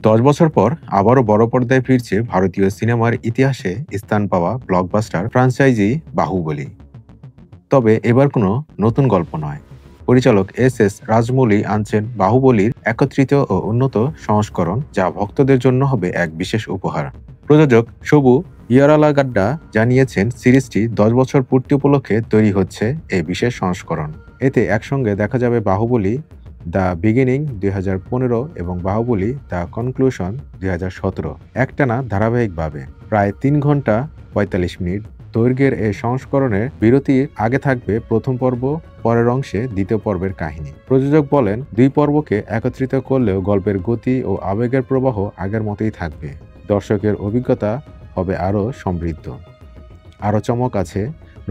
১০ বছর পর আবারও বড় পর্দায় ফিরছে ভারতীয় সিনেমার ইতিহাসে স্থান পাওয়া ব্লকবাস্টার ফ্র্যাঞ্চাইজি বাহুবলী। তবে এবার কোনো নতুন গল্প নয়। পরিচালক এস রাজমৌলি আনছেন বাহুবলীর একত্রিত ও উন্নত সংস্করণ, যা ভক্তদের জন্য হবে এক বিশেষ উপহার। প্রযোজক সবু ইয়ারালাগাড্ডা জানিয়েছেন, সিরিজটি ১০ বছর পূর্তি উপলক্ষে তৈরি হচ্ছে এই বিশেষ সংস্করণ। এতে একসঙ্গে দেখা যাবে বাহুবলী দ্য বিগিনিং ২০১৫ এবং বাহুবলী দ্য কনক্লুশন ২০১৭ একটানা ধারাবাহিকভাবে। প্রায় ৩ ঘন্টা ৪৫ মিনিট দৈর্ঘ্যের এই সংস্করণের বিরতির আগে থাকবে প্রথম পর্ব, পরের অংশে দ্বিতীয় পর্বের কাহিনী। প্রযোজক বলেন, ২ পর্বকে একত্রিত করলেও গল্পের গতি ও আবেগের প্রবাহ আগের মতোই থাকবে। দর্শকের অভিজ্ঞতা হবে আরও সমৃদ্ধ। আরও চমক আছে,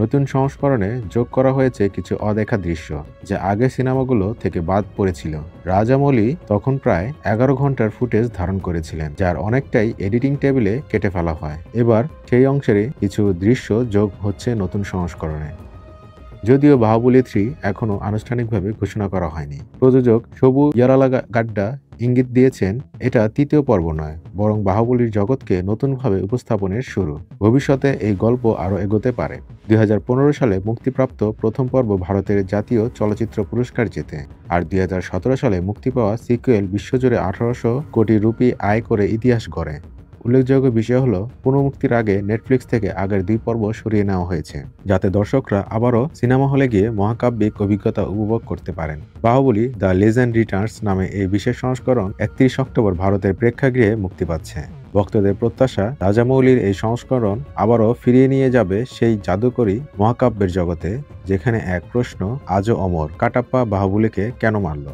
নতুন সংস্করণে যোগ করা হয়েছে কিছু অদেখা দৃশ্য, যা আগের সিনেমাগুলো থেকে বাদ পড়েছিল। রাজামৌলি তখন প্রায় ১১ ঘন্টার ফুটেজ ধারণ করেছিলেন, যার অনেকটাই এডিটিং টেবিলে কেটে ফেলা হয়। এবার সেই অংশেরই কিছু দৃশ্য যোগ হচ্ছে নতুন সংস্করণে। যদিও বাহুবলী ৩ এখনও আনুষ্ঠানিকভাবে ঘোষণা করা হয়নি। প্রযোজক সবু ইয়ারালাগাড্ডা ইঙ্গিত দিয়েছেন, এটা তৃতীয় পর্ব নয়, বরং বাহুবলীর জগৎকে নতুনভাবে উপস্থাপনের শুরু। ভবিষ্যতে এই গল্প আরও এগোতে পারে। ২০১৫ সালে মুক্তিপ্রাপ্ত প্রথম পর্ব ভারতের জাতীয় চলচ্চিত্র পুরস্কার জেতে, আর ২০১৭ সালে মুক্তি পাওয়া সিকুয়েল বিশ্বজুড়ে ১৮০০ কোটি রুপি আয় করে ইতিহাস গড়ে। উল্লেখযোগ্য বিষয় হলো, পুনঃমুক্তির আগে নেটফ্লিক্স থেকে আগের ২ পর্ব সরিয়ে নেওয়া হয়েছে, যাতে দর্শকরা আবারও সিনেমা হলে গিয়ে মহাকাব্যিক অভিজ্ঞতা উপভোগ করতে পারেন। বাহুবলী দ্য লেজেন্ড রিটার্নস নামে এই বিশেষ সংস্করণ ৩১ অক্টোবর ভারতের প্রেক্ষাগৃহে মুক্তি পাচ্ছে। ভক্তদের প্রত্যাশা, রাজামৌলির এই সংস্করণ আবারও ফিরিয়ে নিয়ে যাবে সেই জাদুকরী মহাকাব্যের জগতে, যেখানে এক প্রশ্ন আজও অমর: কাটাপ্পা বাহুবলীকে কেন মারল।